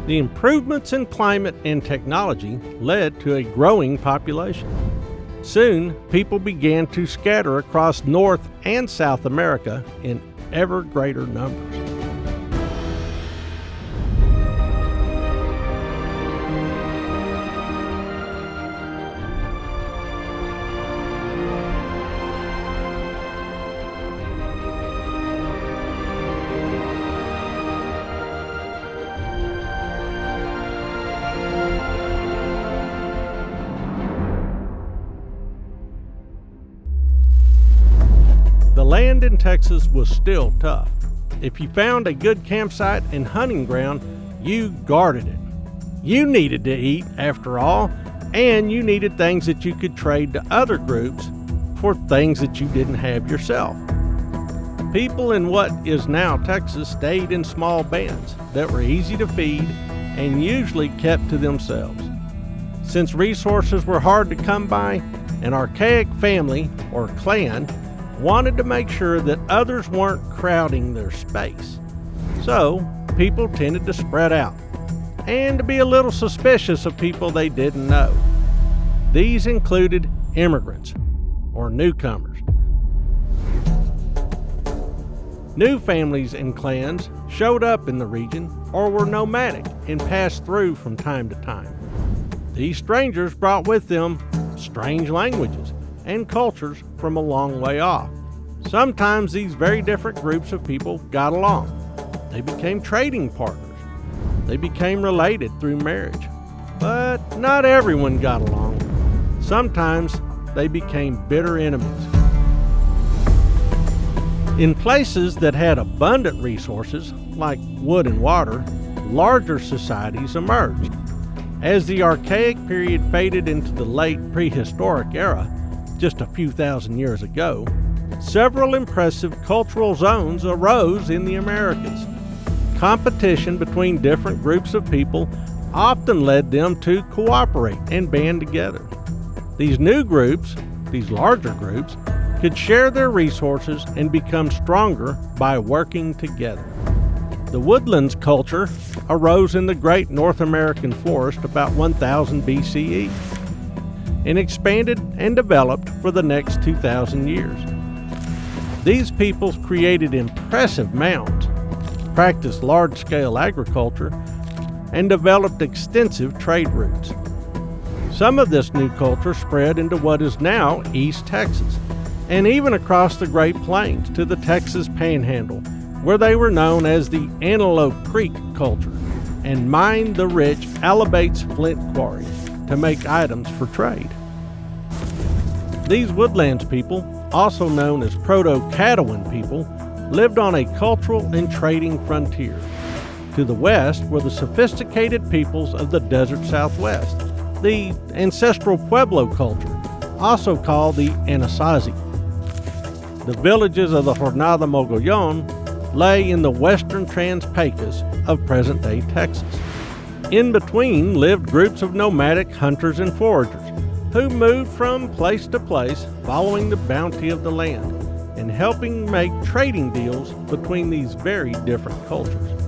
The improvements in climate and technology led to a growing population. Soon, people began to scatter across North and South America in ever greater numbers. The land in Texas was still tough. If you found a good campsite and hunting ground, you guarded it. You needed to eat, after all, and you needed things that you could trade to other groups for things that you didn't have yourself. People in what is now Texas stayed in small bands that were easy to feed and usually kept to themselves. Since resources were hard to come by, an archaic family, or clan, wanted to make sure that others weren't crowding their space. So, people tended to spread out and to be a little suspicious of people they didn't know. These included immigrants, or newcomers. New families and clans showed up in the region or were nomadic and passed through from time to time. These strangers brought with them strange languages and cultures from a long way off. Sometimes these very different groups of people got along. They became trading partners. They became related through marriage. But not everyone got along. Sometimes they became bitter enemies. In places that had abundant resources, like wood and water, larger societies emerged. As the archaic period faded into the late prehistoric era, just a few thousand years ago, several impressive cultural zones arose in the Americas. Competition between different groups of people often led them to cooperate and band together. These new groups, these larger groups, could share their resources and become stronger by working together. The woodlands culture arose in the great North American forest about 1000 BCE and expanded and developed for the next 2,000 years. These peoples created impressive mounds, practiced large-scale agriculture, and developed extensive trade routes. Some of this new culture spread into what is now East Texas, and even across the Great Plains to the Texas Panhandle, where they were known as the Antelope Creek culture, and mined the rich Alabates flint quarry to make items for trade. These woodlands people, also known as Proto-Caddoan people, lived on a cultural and trading frontier. To the west were the sophisticated peoples of the desert Southwest, the ancestral Pueblo culture, also called the Anasazi. The villages of the Jornada Mogollon lay in the western Trans-Pecos of present-day Texas. In between lived groups of nomadic hunters and foragers who moved from place to place following the bounty of the land and helping make trading deals between these very different cultures.